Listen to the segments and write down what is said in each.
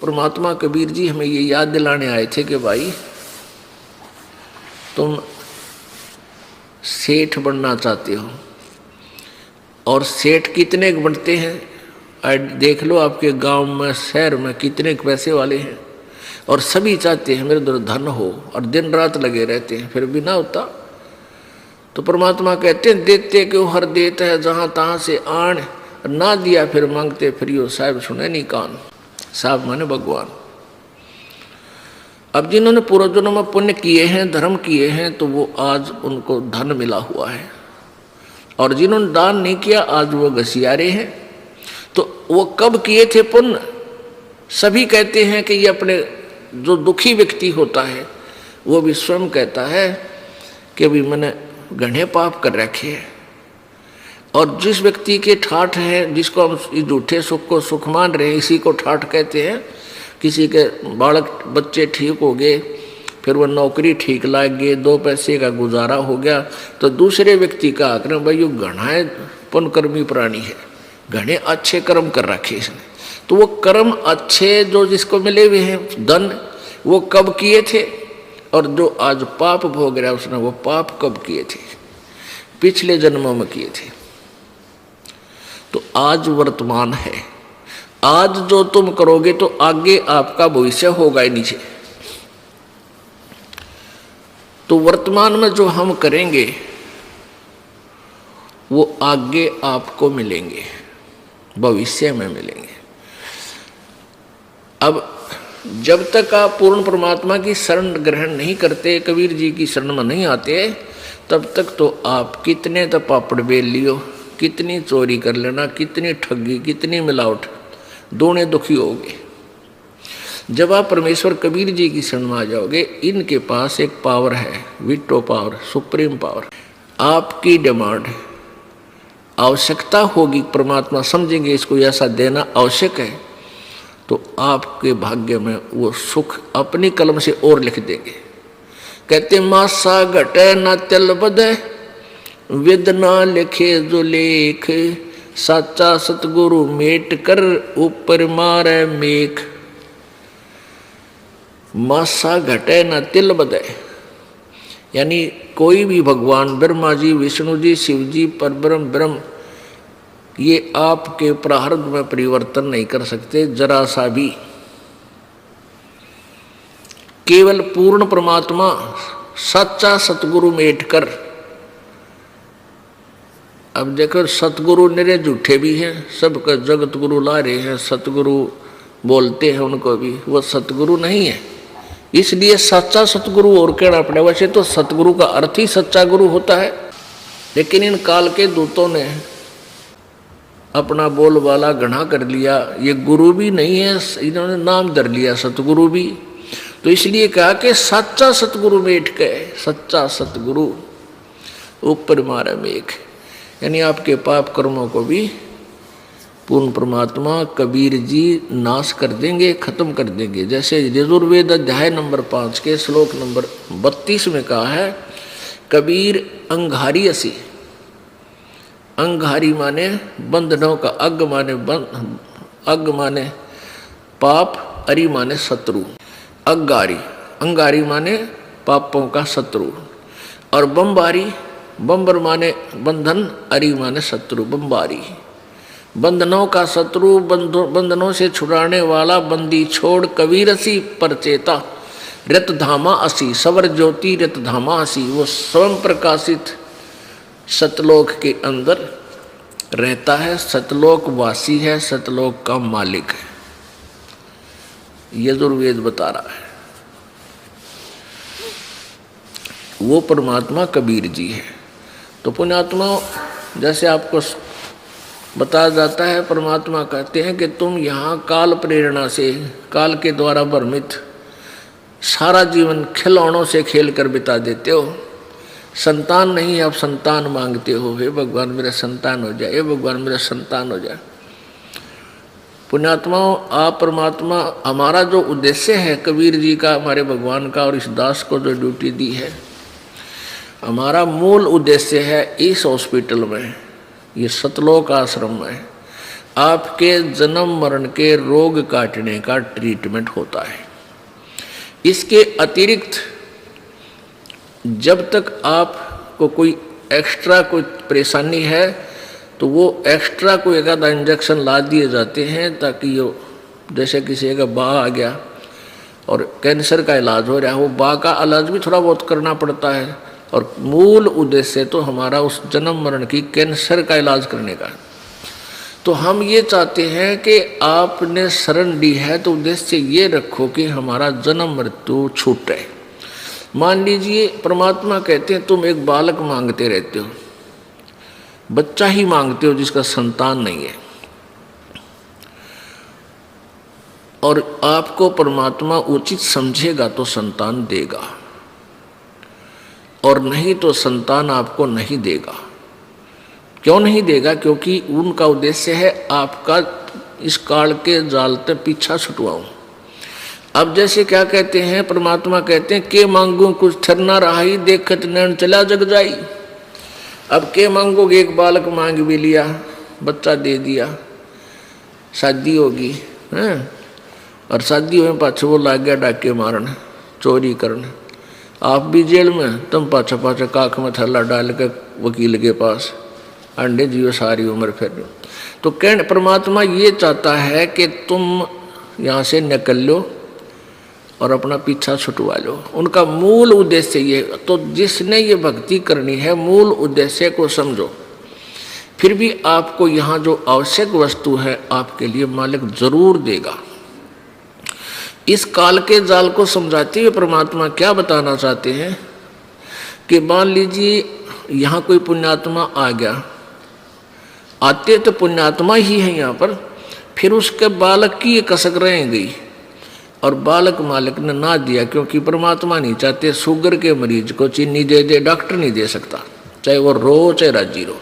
परमात्मा कबीर जी हमें ये याद दिलाने आए थे कि भाई तुम सेठ बनना चाहते हो, और सेठ कितने बनते हैं देख लो, आपके गांव में शहर में कितने पैसे वाले हैं, और सभी चाहते हैं मेरे अंदर धन हो, और दिन रात लगे रहते हैं, फिर भी ना होता। तो परमात्मा कहते हैं देते क्यों हर देता है जहां तहां से आन, ना दिया फिर मांगते फिर यो साहब सुने नहीं कान। साहब माने भगवान। अब जिन्होंने पूर्वजन्म में पुण्य किए हैं, धर्म किए हैं, तो वो आज उनको धन मिला हुआ है, और जिन्होंने दान नहीं किया आज वो घसियारे हैं। तो वो कब किए थे पुण्य? सभी कहते हैं कि ये अपने जो दुखी व्यक्ति होता है वो भी स्वयं कहता है कि अभी मैंने घने पाप कर रखे हैं। और जिस व्यक्ति के ठाठ है, जिसको हम झूठे सुख को सुख मान रहे हैं, इसी को ठाठ कहते हैं। किसी के बालक बच्चे ठीक हो गए, फिर वह नौकरी ठीक लाग गए, 2 पैसे का गुजारा हो गया, तो दूसरे व्यक्ति का आकर भाई ये घना पुण्यकर्मी प्राणी है, घने अच्छे कर्म कर रखे इसने। तो वो कर्म अच्छे जो जिसको मिले हुए हैं धन, वो कब किए थे? और जो आज पाप भोग रहा है उसने वो पाप कब किए थे? पिछले जन्मों में किए थे। तो आज वर्तमान है, आज जो तुम करोगे तो आगे आपका भविष्य होगा ही नीचे। तो वर्तमान में जो हम करेंगे वो आगे आपको मिलेंगे, भविष्य में मिलेंगे। अब जब तक आप पूर्ण परमात्मा की शरण ग्रहण नहीं करते, कबीर जी की शरण में नहीं आते, तब तक तो आप कितने तो पापड़ बेल लियो, कितनी चोरी कर लेना, कितनी ठगी, कितनी मिलावट, दोनों दुखी होगे। जब आप परमेश्वर कबीर जी की शरण में आ जाओगे, इनके पास एक पावर है, विटो पावर, सुप्रीम पावर। आपकी डिमांड आवश्यकता होगी, परमात्मा समझेंगे इसको ऐसा देना आवश्यक है, तो आपके भाग्य में वो सुख अपनी कलम से और लिख देंगे। कहते मासा घटे न तिल बदे, विद ना लिखे जो लेख, साचा सतगुरु मेट कर ऊपर मारे मेख। मासा घटे न तिल बदे, यानी कोई भी भगवान ब्रह्मा जी, विष्णु जी, शिव जी, परब्रह्म ब्रह्म, ये आपके प्रारब्ध में परिवर्तन नहीं कर सकते जरा सा भी। केवल पूर्ण परमात्मा सच्चा सतगुरु मेट कर। अब देखो सतगुरु निरे झूठे भी हैं, सबका जगत गुरु ला रहे हैं, सतगुरु बोलते हैं उनको भी, वो सतगुरु नहीं है। इसलिए सच्चा सतगुरु और कहना पड़े। वैसे तो सतगुरु का अर्थ ही सच्चा गुरु होता है, लेकिन इन काल के दूतों ने अपना बोलबाला घना कर लिया, ये गुरु भी नहीं है, इन्होंने नाम धर लिया सतगुरु भी। तो इसलिए कहा कि सच्चा सतगुरु मेट के, सच्चा सतगुरु ऊपर मारा मेघ, यानी आपके पाप कर्मों को भी पूर्ण परमात्मा कबीर जी नाश कर देंगे, खत्म कर देंगे। जैसे यजुर्वेद अध्याय नंबर 5 के श्लोक नंबर 32 में कहा है, कबीर अंगारी असी। अंगारी माने बंधनों का, अग माने अग माने पाप, अरि माने शत्रु। अंगारी, अंगारी माने पापों का शत्रु, और बम्बारी, बम्बर माने बंधन, अरि माने शत्रु। बम्बारी बंधनों का शत्रु, बंधनों से छुड़ाने वाला, बंदी छोड़ कबीर असी परचेता, रत धामा असी, सवर ज्योति रत धामा असी। वो स्वयं प्रकाशित सतलोक के अंदर रहता है, सतलोक वासी है, सतलोक का मालिक है, यजुर्वेद बता रहा है। वो परमात्मा कबीर जी है। तो पुण्यात्मा, जैसे आपको बताया जाता है, परमात्मा कहते हैं कि तुम यहाँ काल प्रेरणा से, काल के द्वारा भ्रमित सारा जीवन खिलौनों से खेल कर बिता देते हो। संतान नहीं, आप संतान मांगते हो, हे भगवान मेरा संतान हो जाए, हे भगवान मेरा संतान हो जाए। पुण्यात्माओं, आप परमात्मा, हमारा जो उद्देश्य है कबीर जी का, हमारे भगवान का, और इस दास को जो ड्यूटी दी है, हमारा मूल उद्देश्य है इस हॉस्पिटल में, ये सतलोक आश्रम में आपके जन्म मरण के रोग काटने का ट्रीटमेंट होता है। इसके अतिरिक्त जब तक आपको कोई एक्स्ट्रा कोई परेशानी है तो वो एक्स्ट्रा कोई एक आधा इंजेक्शन ला दिए जाते हैं, ताकि ये जैसे किसी का बाह आ गया और कैंसर का इलाज हो रहा है, वो बाह का इलाज भी थोड़ा बहुत करना पड़ता है, और मूल उद्देश्य तो हमारा उस जन्म मरण की कैंसर का इलाज करने का। तो हम ये चाहते हैं कि आपने शरण ली है तो उद्देश्य ये रखो कि हमारा जन्म मृत्यु छूटे। मान लीजिए परमात्मा कहते हैं तुम एक बालक मांगते रहते हो, बच्चा ही मांगते हो जिसका संतान नहीं है, और आपको परमात्मा उचित समझेगा तो संतान देगा, और नहीं तो संतान आपको नहीं देगा। क्यों नहीं देगा? क्योंकि उनका उद्देश्य है आपका इस काल के जाल से पीछा छुटवाऊं। अब जैसे क्या कहते हैं, परमात्मा कहते हैं के मांगू कुछ ठर ना रहा, देखत नैन चला जग जाई। अब के मांगोगे? एक बालक मांग भी लिया, बच्चा दे दिया, शादी होगी हैं, और शादी हुए पाछे वो लाग गया डाके मारन, चोरी करन, आप भी जेल में, तुम पाछा पाछा काख में थल्ला डाल के वकील के पास अंडे जियो सारी उम्र फिर। तो कहने परमात्मा ये चाहता है कि तुम यहाँ से निकल लो और अपना पीछा छुटवा लो। उनका मूल उद्देश्य ये। तो जिसने ये भक्ति करनी है, मूल उद्देश्य को समझो। फिर भी आपको यहाँ जो आवश्यक वस्तु है आपके लिए मालिक जरूर देगा। इस काल के जाल को समझाते हुए परमात्मा क्या बताना चाहते हैं कि मान लीजिए यहाँ कोई पुण्यात्मा आ गया, आते तो पुण्यात्मा ही है यहाँ पर, फिर उसके बालक की ये कसक रह गई और बालक मालिक ने ना दिया, क्योंकि परमात्मा नहीं चाहते शुगर के मरीज को चीनी दे दे, डॉक्टर नहीं दे सकता, चाहे वो रो चाहे राजी रो।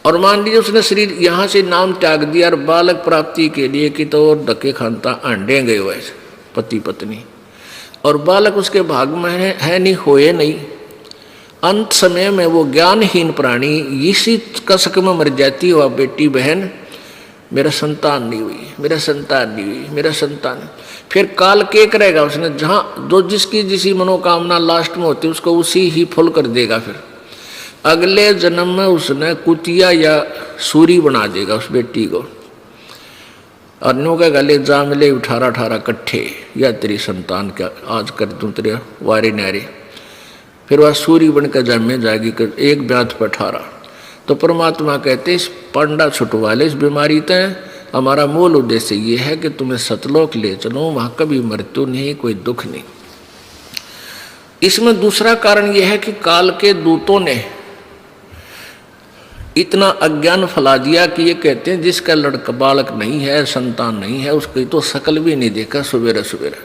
और मान लीजिए उसने शरीर यहाँ से नाम त्याग दिया और बालक प्राप्ति के लिए कि तो और धक्के खानता अंडे गए हुए पति पत्नी, और बालक उसके भाग में है नहीं, होए नहीं। अंत समय में वो ज्ञानहीन प्राणी इसी कसक में मर जाती है, बेटी बहन मेरा संतान नहीं हुई, मेरा संतान नहीं हुई, मेरा संतान। फिर काल के करेगा उसने, जहाँ जो जिसकी जिसी मनोकामना लास्ट में होती है उसको उसी ही फुल कर देगा। फिर अगले जन्म में उसने कुतिया या सूरी बना देगा उस बेटी को, और नो का गले जा मिले 18-18 कट्ठे, या तेरी संतान क्या आज कर दूं तेरे वारे न्यारे। फिर वह सूरी बनकर जन्मे जाएगी, एक ब्यात पर 18। तो परमात्मा कहते इस पंडा छुटवा ले इस बीमारी तय। हमारा मूल उद्देश्य ये है कि तुम्हें सतलोक ले चलो, वहां कभी मृत्यु नहीं, कोई दुख नहीं। इसमें दूसरा कारण यह है कि काल के दूतों ने इतना अज्ञान फैला दिया कि ये कहते हैं जिसका लड़का बालक नहीं है, संतान नहीं है, उसकी तो शकल भी नहीं देखा सवेरे सवेरे,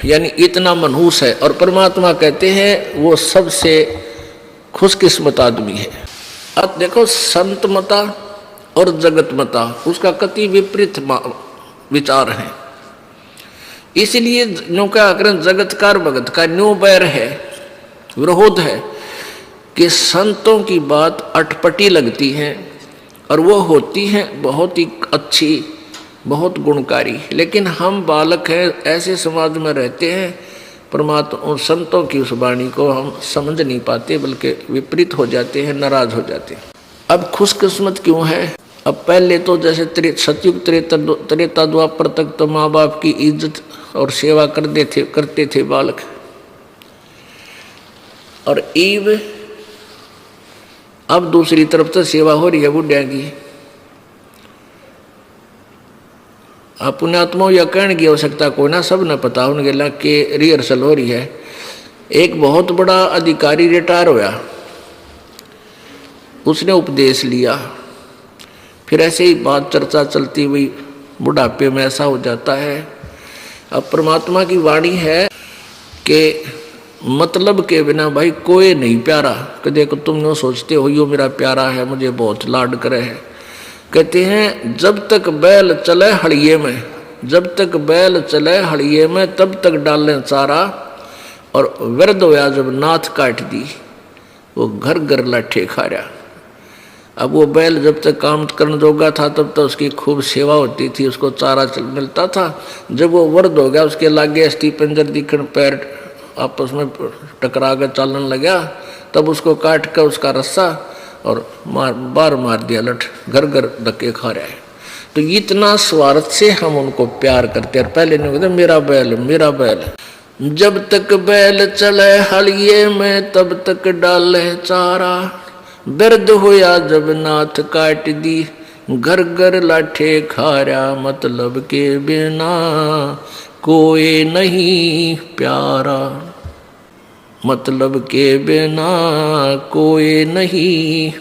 यानी इतना मनहूस है। और परमात्मा कहते हैं वो सबसे खुशकिस्मत आदमी है। अब देखो संत मता और जगत मता उसका कति विपरीत विचार है। इसलिए न्यू क्या करें, जगतकार भगत का न्यू बैर है, विरोध है कि संतों की बात अटपटी लगती है और वो होती है बहुत ही अच्छी, बहुत गुणकारी, लेकिन हम बालक हैं, ऐसे समाज में रहते हैं, परमात्मा संतों की उस वाणी को हम समझ नहीं पाते, बल्कि विपरीत हो जाते हैं, नाराज हो जाते हैं। अब खुशकिस्मत क्यों है? अब पहले तो जैसे सतयुग त्रेता द्वापर तक तो माँ बाप की इज्जत और सेवा करते थे बालक, और ईव अब दूसरी तरफ तो सेवा हो रही है बुढ़िया की। आप पुण्यात्मा या कहने की आवश्यकता कोई ना, सब न पता उनके लग के रिहर्सल हो रही है। एक बहुत बड़ा अधिकारी रिटायर होया, उसने उपदेश लिया, फिर ऐसे ही बात चर्चा चलती हुई बुढ़ापे में ऐसा हो जाता है। अब परमात्मा की वाणी है कि मतलब के बिना भाई कोई नहीं प्यारा। कि देखो तुम न सोचते हो यो मेरा प्यारा है, मुझे बहुत लाड करे है। कहते हैं जब तक बैल चले हड़िए में, जब तक बैल चले हड़िए में तब तक डालें चारा, और वृद्ध होया जब नाथ काट दी वो घर घर लाठे खा रहा। अब वो बैल जब तक काम करने जोगा था तब तक उसकी खूब सेवा होती थी, उसको चारा मिलता था। जब वो वर्द हो गया, उसके लागे अस्थि पंजर दिखण, पैर आपस में टकरा कर चलने लगा, तब उसको काट कर उसका रस्सा और बार मार दिया, लठ घर घर धक्के खा रहा है। तो इतना स्वार्थ से हम उनको प्यार करते हैं। पहले नहीं कहते मेरा बैल मेरा बैल। जब तक बैल चले हलिये में तब तक डाले चारा, दर्द होया जब नाथ काट दी, घर घर लाठे खारा, मतलब के बिना कोई नहीं प्यारा, मतलब के बिना कोई नहीं।